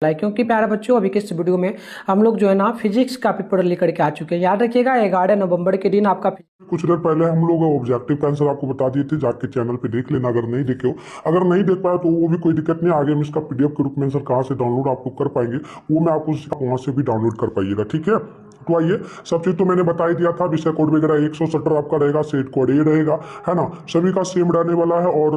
क्योंकि प्यारे बच्चों अभी के इस वीडियो में हम लोग जो है ना फिजिक्स का पेपर लेकर के आ चुके हैं। याद रखिएगा 11 नवंबर के दिन आपका कुछ देर पहले हम लोग ऑब्जेक्टिव का आंसर आपको बता दिए थे, जाके चैनल पे देख लेना अगर नहीं देखे हो। अगर नहीं देख पाया तो वो भी कोई दिक्कत नहीं, आगे हम इसका पीडीएफ के रूप में आंसर कहाँ से डाउनलोड आप लोग कर पाएंगे वो मैं आपको वहाँ से भी डाउनलोड कर पाइएगा, ठीक है। तो आइए, सब चीज तो मैंने बता ही दिया था। विषय कोड वगैरह 170 आपका रहेगा, सेट कोड ये रहेगा, है ना। सभी का सेम रहने वाला है। और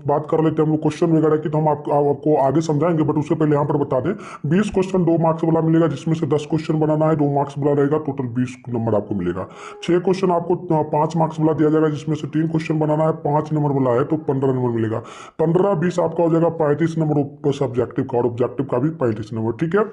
बात कर लेते हैं हम लोग क्वेश्चन वगैरह की, तो हम आपको आगे समझाएंगे, बट उससे पहले यहाँ पर बता दें 20 क्वेश्चन 2 मार्क्स वाला मिलेगा, जिसमें से 10 क्वेश्चन बनाना है, 2 मार्क्स वाला रहेगा, टोटल 20 नंबर आपको मिलेगा। 6 क्वेश्चन आपको 5 मार्क्स वाला दिया जाएगा, जिसमें से 3 क्वेश्चन बनाना है, 5 नंबर वाला है तो 15 नंबर मिलेगा। 15-20 आपका हो जाएगा 35 नंबर सब्जेक्टिव का, और ऑब्जेक्टिव का भी 35 नंबर, ठीक है।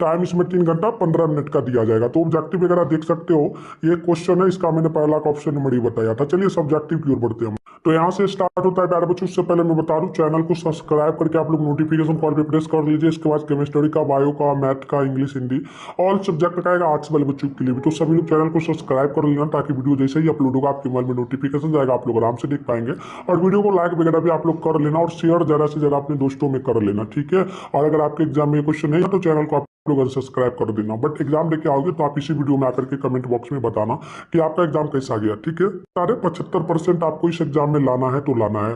टाइम इसमें 3 घंटा 15 मिनट का दिया जाएगा। तो ऑब्जेक्टिव वगैरह देख सकते हो, ये क्वेश्चन है, इसका मैंने पहला का ऑप्शन नंबर ही बताया था। चलिए सब्जेक्टिव की ओर बढ़ते हैं हम। तो यहाँ से स्टार्ट होता है प्यारे बच्चों। उससे पहले मैं बता दूं, चैनल को सब्सक्राइब करके आप लोग नोटिफिकेशन कॉल पे प्रेस कर लीजिए। इसके बाद केमिस्ट्री का, बायो का, मैथ का, इंग्लिश, हिंदी, ऑल सब्जेक्ट का आएगा आर्ट्स वाले बच्चों के लिए भी। तो सभी लोग चैनल को सब्सक्राइब कर लेना, ताकि वीडियो जैसे ही अपलोड होगा आपके मोबाइल में नोटिफिकेशन जाएगा, आप लोग आराम से देख पाएंगे। और वीडियो को लाइक वगैरह भी आप लोग कर लेना, और शेयर ज्यादा से ज्यादा अपने दोस्तों में कर लेना, ठीक है। और अगर आपके एग्जाम में क्वेश्चन नहीं है तो चैनल को लोग सब्सक्राइब कर देना। बट एग्जाम देके आओगे तो आप इसी वीडियो में आकर के कमेंट बॉक्स में बताना कि आपका एग्जाम कैसा गया, ठीक है। सारे 75% आपको इस एग्जाम में लाना है तो लाना है।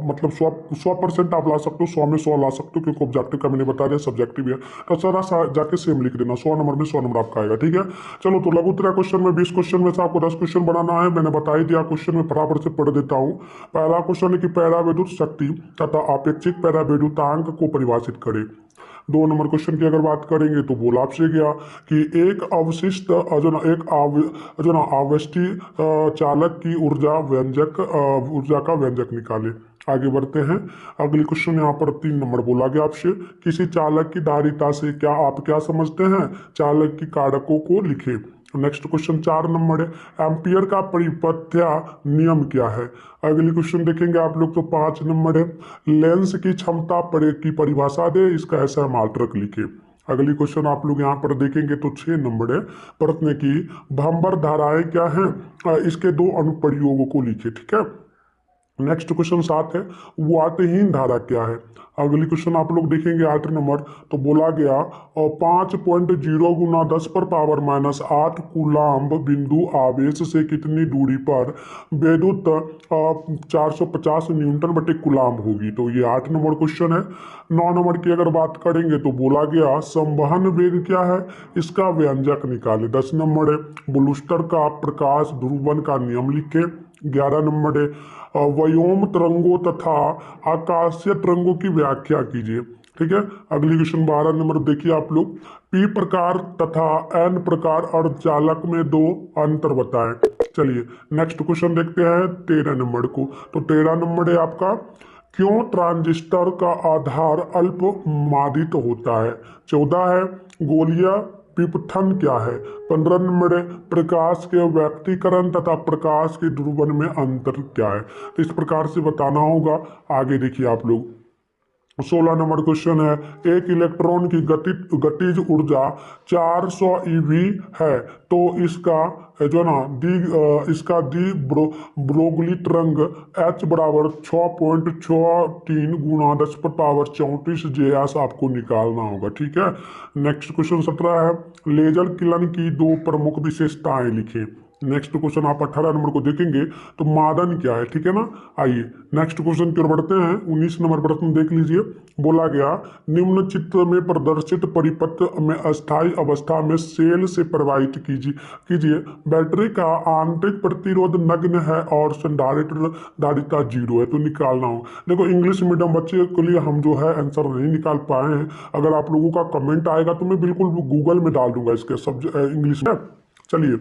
मतलब 100% आप ला सकते हो, 100 में 100 ला सकते हो, क्योंकि ऑब्जेक्टिव का मैंने बता दिया, सब्जेक्टिव है। तो सारा जाके सेम लिख देना, 100 नंबर में 100 नंबर आपका आएगा, ठीक है। चलो, तो लघुत्तरा क्वेश्चन में 20 क्वेश्चन में से आपको 10 क्वेश्चन बनाना है। मैंने बता ही दिया, क्वेश्चन में फटाफट से पढ़ देता हूँ। पहला क्वेश्चन है कि पैरावैद्युत शक्ति तथा अपेक्षिक पैरावैद्युतांक को परिभाषित करें। 2 नंबर क्वेश्चन की अगर बात करेंगे तो बोला आपसे गया कि एक अवशिष्ट जो ना आवष्टि चालक की ऊर्जा का व्यंजक निकाले। आगे बढ़ते हैं। अगली क्वेश्चन यहाँ पर 3 नंबर बोला गया आपसे, किसी चालक की धारिता से क्या आप क्या समझते हैं, चालक की कारकों को लिखे। नेक्स्ट क्वेश्चन 4 नंबर है, एम्पियर का परिपथ्य नियम क्या है। अगली क्वेश्चन देखेंगे आप लोग तो 5 नंबर है, लेंस की क्षमता की परिभाषा दे, इसका ऐसा मात्रक लिखे। अगली क्वेश्चन आप लोग यहाँ पर देखेंगे तो 6 नंबर है, प्रश्न की भंवर धाराएं क्या हैं, इसके 2 अनुप्रयोगों को लिखे, ठीक है। नेक्स्ट क्वेश्चन 7 है, वातहीन धारा क्या है। अगली क्वेश्चन आप लोग देखेंगे 8 नंबर, तो बोला गया और 5.0 गुना 10 पर पावर माइनस 8 कूलाम्ब बिंदु आवेश से कितनी दूरी पर विद्युत 450 न्यूटन बटे कूलाम्ब होगी। तो ये 8 नंबर क्वेश्चन है। 9 नंबर की अगर बात करेंगे तो बोला गया संवहन वेग क्या है, इसका व्यंजक निकाले। 10 नंबर है, ब्लूस्टर का प्रकाश ध्रुवन का नियम लिखे। 11 नंबर है, व्योम तरंगों तथा आकाशीय तरंगों की व्याख्या कीजिए, ठीक है। अगली क्वेश्चन 12 नंबर देखिए आप लोग, पी प्रकार तथा एन प्रकार अर्धचालक में 2 अंतर बताएं। चलिए नेक्स्ट क्वेश्चन देखते हैं 13 नंबर को। तो 13 नंबर है आपका, क्यों ट्रांजिस्टर का आधार अल्पमादित होता है। 14 है, गोलीय विपथन क्या है। 15 नंबर है, प्रकाश के व्यक्तीकरण तथा प्रकाश के ध्रुवन में अंतर क्या है। तो इस प्रकार से बताना होगा। आगे देखिए आप लोग 16 नंबर क्वेश्चन है, एक इलेक्ट्रॉन की गतिज ऊर्जा 400 ईवी है, तो इसका जो ना इसका ब्रोगली तरंग H बराबर 6.63 गुना 10 पर पावर 34 JS आपको निकालना होगा, ठीक है। नेक्स्ट क्वेश्चन 17 है, लेजर किरण की 2 प्रमुख विशेषताएं लिखें। नेक्स्ट क्वेश्चन आप 18 नंबर को देखेंगे तो मादन क्या है, ठीक है ना। आइए नेक्स्ट क्वेश्चन की ओर बढ़ते हैं। 19 नंबर प्रश्न देख लीजिए, बोला गया निम्न चित्र में प्रदर्शित परिपथ में अस्थायी अवस्था में सेल से प्रवाहित कीजिए बैटरी का आंतरिक प्रतिरोध नगण्य है और संधारित्र धारिता 0 है, तो निकालना हो। देखो इंग्लिश मीडियम बच्चे के लिए हम जो है आंसर नहीं निकाल पाए हैं। अगर आप लोगों का कमेंट आएगा तो मैं बिल्कुल गूगल में डाल दूंगा इसके सब इंग्लिश में। चलिए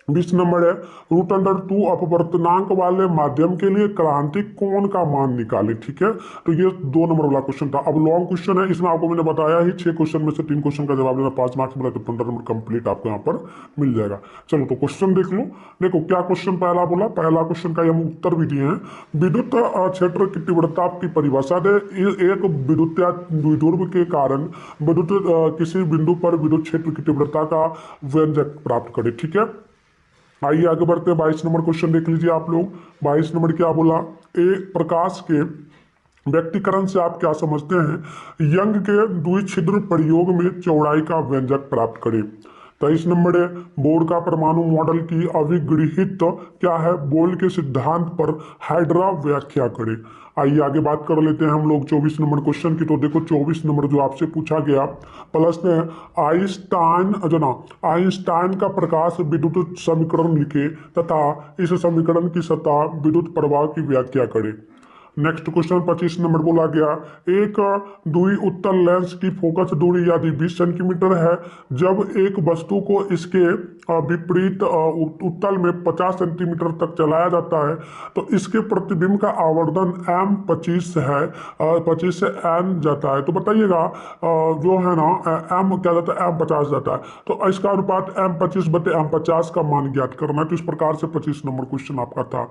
20 नंबर है, √2 अपवर्तनांक वाले माध्यम के लिए क्रांतिक कोण का मान निकाले, ठीक है। तो ये 2 नंबर वाला क्वेश्चन था। अब लॉन्ग क्वेश्चन है, इसमें आपको मैंने बताया ही 6 क्वेश्चन में से 3 क्वेश्चन का जवाब देना, 5 मार्क्स मिला तो 15 नंबर कंप्लीट आपको यहाँ पर मिल जाएगा। चलो तो क्वेश्चन देख लो। देखो क्या क्वेश्चन पहला बोला, पहला क्वेश्चन का हम उत्तर भी दिए हैं। विद्युत क्षेत्र की तीव्रता की परिभाषा दे, एक विद्युत के कारण विद्युत किसी बिंदु पर विद्युत क्षेत्र की तीव्रता का व्यंजक प्राप्त करे, ठीक है। आइए आगे बढ़ते हैं। 22 नंबर क्वेश्चन देख लीजिए आप लोग। 22 नंबर क्या बोला, प्रकाश के व्यक्तिकरण से आप क्या समझते हैं? यंग के द्विछिद्र प्रयोग में चौड़ाई का व्यंजक प्राप्त करें। 23 नंबर है, बोर्ड का परमाणु मॉडल की अविगृहित क्या है? बोल के सिद्धांत पर हाइड्रा व्याख्या करें। आइए आगे बात कर लेते हैं हम लोग 24 नंबर क्वेश्चन की। तो देखो 24 नंबर जो आपसे पूछा गया, प्रश्न है आइंस्टाइन जो ना आइंस्टाइन का प्रकाश विद्युत समीकरण लिखे तथा इस समीकरण की सतह विद्युत प्रवाह की व्याख्या करें। नेक्स्ट क्वेश्चन 25 नंबर बोला गया, एक द्वि उत्तल लेंस की फोकस दूरी यदि 20 सेंटीमीटर है, जब एक वस्तु को इसके विपरीत उत्तल में 50 सेंटीमीटर तक चलाया जाता है तो इसके प्रतिबिंब का आवर्धन m25 है, 25 से n जाता है। तो बताइएगा जो है ना m क्या जाता है, m50 जाता है। तो इसका अनुपात m25/m50 का मान ज्ञात करना है। तो इस प्रकार से 25 नंबर क्वेश्चन आपका था।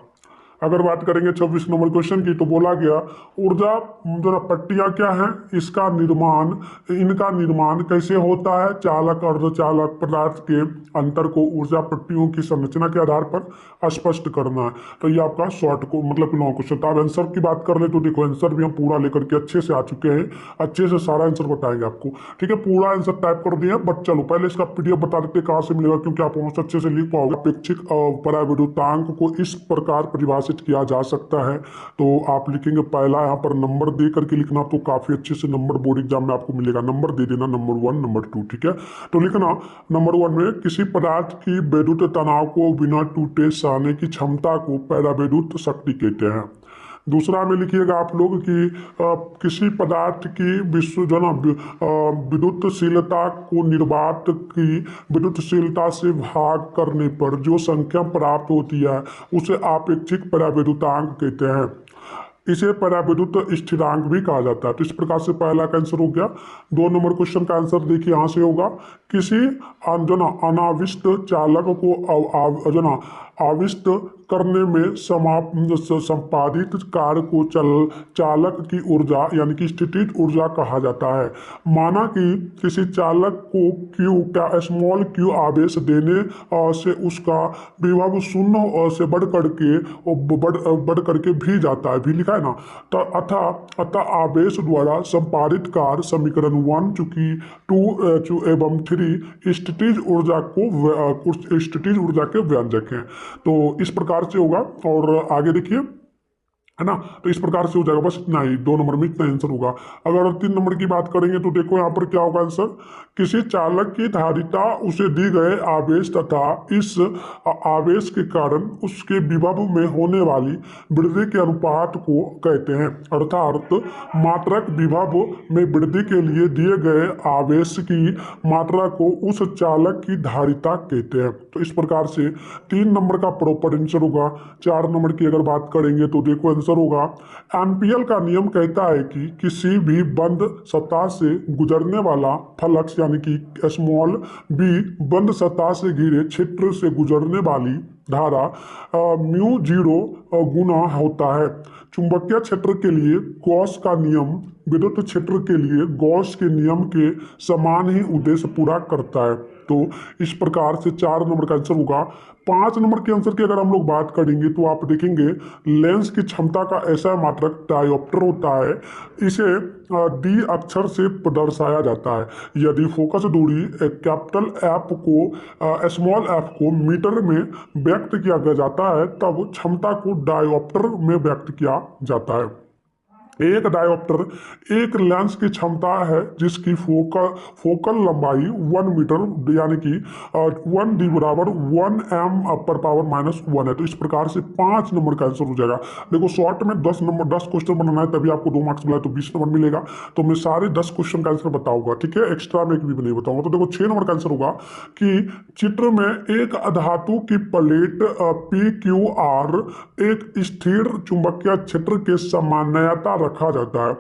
अगर बात करेंगे 26 नंबर क्वेश्चन की, तो बोला गया ऊर्जा जो ना पट्टियां क्या है, इनका निर्माण कैसे होता है? चालक अर्धचालक पदार्थ के अंतर को ऊर्जा पट्टियों की संरचना के आधार पर स्पष्ट करना है। तो ये आपका शॉर्ट को मतलब लॉन्ग क्वेश्चन था। अब आंसर की बात कर ले तो देखो आंसर भी हम पूरा लेकर के अच्छे से आ चुके हैं, अच्छे से सारा आंसर बताएंगे आपको। ठीक है, पूरा आंसर टाइप कर दिया, बट चलो पहले इसका पीडीएफ बता देते कहाँ से मिलेगा, क्योंकि आप वहां से अच्छे से लिख पाओगे। अपेक्षिक पराविद्युतांक को इस प्रकार परिभाषित किया जा सकता है। तो आप लिखेंगे पहला यहाँ पर नंबर दे करके लिखना, तो काफी अच्छे से नंबर बोर्ड एग्जाम में आपको मिलेगा। नंबर दे देना, नंबर 1 नंबर 2। ठीक है, तो लिखना नंबर 1 में किसी पदार्थ की विद्युत तनाव को बिना टूटे सहने की क्षमता को पराविद्युत शक्ति कहते हैं। दूसरा में लिखिएगा आप लोग कि किसी पदार्थ की विश्व जो ना विद्युतशीलता को निर्वात की विद्युतशीलता से भाग करने पर जो संख्या प्राप्त होती है उसे आपेक्षिक पराविद्युतांक कहते हैं। इसे पराविद्युत स्थिरांक भी कहा जाता है। तो इस प्रकार से पहला का आंसर हो गया। 2 नंबर क्वेश्चन का आंसर देखिए यहाँ से होगा, किसी जो ना अनाविष्ट चालक को जो ना आविष्ट करने में संपादित कार्य को चालक की ऊर्जा यानी कि स्थितिज ऊर्जा कहा जाता है। माना कि किसी चालक को स्मॉल क्यू आवेश देने से उसका विभव शून्य से बढ़ करके भी जाता है, भी लिखा है ना। तो अतः आवेश द्वारा संपादित कार्य समीकरण 1 चूंकि 2 एवं 3 स्थितिज ऊर्जा के व्यंजक हैं। तो इस प्रकार से होगा। और आगे देखिए, है ना, तो इस प्रकार से हो जाएगा। बस इतना ही, 2 नंबर में इतना आंसर होगा। अगर 3 नंबर की बात करेंगे तो देखो यहाँ पर क्या होगा आंसर, किसी चालक की धारिता उसे दी गए आवेश तथा इस आवेश के कारण उसके विभव में होने वाली वृद्धि के अनुपात को कहते हैं। अर्थात मात्रक विभव में वृद्धि के लिए दिए गए आवेश की मात्रा को उस चालक की धारिता कहते हैं। तो इस प्रकार से 3 नंबर का प्रॉपर आंसर होगा। 4 नंबर की अगर बात करेंगे तो देखो आंसर होगा, एम्पियर का नियम कहता है कि किसी भी बंद सतह से गुजरने वाला फ्लक्स यानी कि स्मॉल बी बंद सतह से घिरे क्षेत्र से गुजरने वाली धारा म्यू 0 गुना होता है। चुंबकीय क्षेत्र के लिए गॉस का नियम विद्युत क्षेत्र के लिए गॉस के नियम के समान ही उद्देश्य पूरा करता है। तो इस प्रकार से 4 नंबर का आंसर होगा। 5 नंबर के आंसर की अगर हम लोग बात करेंगे तो आप देखेंगे लेंस की क्षमता का ऐसा मात्रक डायोप्टर होता है, इसे डी अक्षर से दर्शाया जाता है। यदि फोकस दूरी कैपिटल एफ को स्मॉल एफ को मीटर में व्यक्त किया जाता है तब क्षमता को डायोप्टर में व्यक्त किया जाता है। एक डायोप्टर एक लेंस की क्षमता है जिसकी फोकल लंबाई 1 मीटर यानी कि 1d बराबर 1 m/−1 है। तो इस प्रकार से 5 नंबर का आंसर हो जाएगा। देखो शॉर्ट में 10 क्वेश्चन बनाना है तभी आपको 2 मार्क्स मिला, तो 20 नंबर मिलेगा। तो मैं सारे 10 क्वेश्चन का आंसर बताऊंगा, ठीक है, एक्स्ट्रा में एक भी नहीं बताऊंगा। तो देखो 6 नंबर का आंसर होगा कि चित्र में एक धातु की प्लेट PQR एक स्थिर चुंबकीय क्षेत्र के सामान्यता रखा जाता है।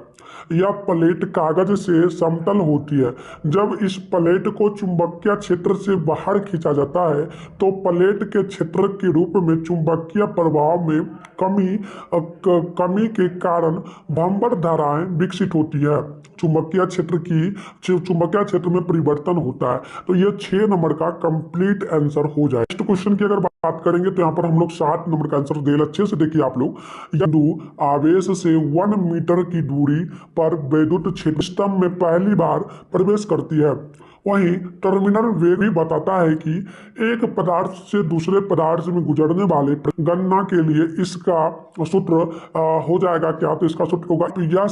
यह प्लेट कागज से समतल होती है। जब इस प्लेट को चुंबकीय क्षेत्र से बाहर खींचा जाता है तो प्लेट के क्षेत्र के रूप में चुंबकीय प्रभाव में कमी के कारण भंवर धाराएं विकसित होती है। चुंबकीय क्षेत्र में परिवर्तन होता है। तो ये 6 नंबर का कंप्लीट आंसर हो जाए। नेक्स्ट क्वेश्चन की अगर बात करेंगे तो यहाँ पर हम लोग 7 नंबर का आंसर दे। अच्छे से देखिए आप लोग, बिंदु आवेश से 1 मीटर की दूरी पर विद्युत क्षेत्र स्तंभ में पहली बार प्रवेश करती है। वहीं टर्मिनल वेग भी बताता है कि एक पदार्थ से दूसरे पदार्थ में गुजरने वाले गणना के लिए इसका सूत्र हो जाएगा क्या, तो इसका सूत्र होगा यह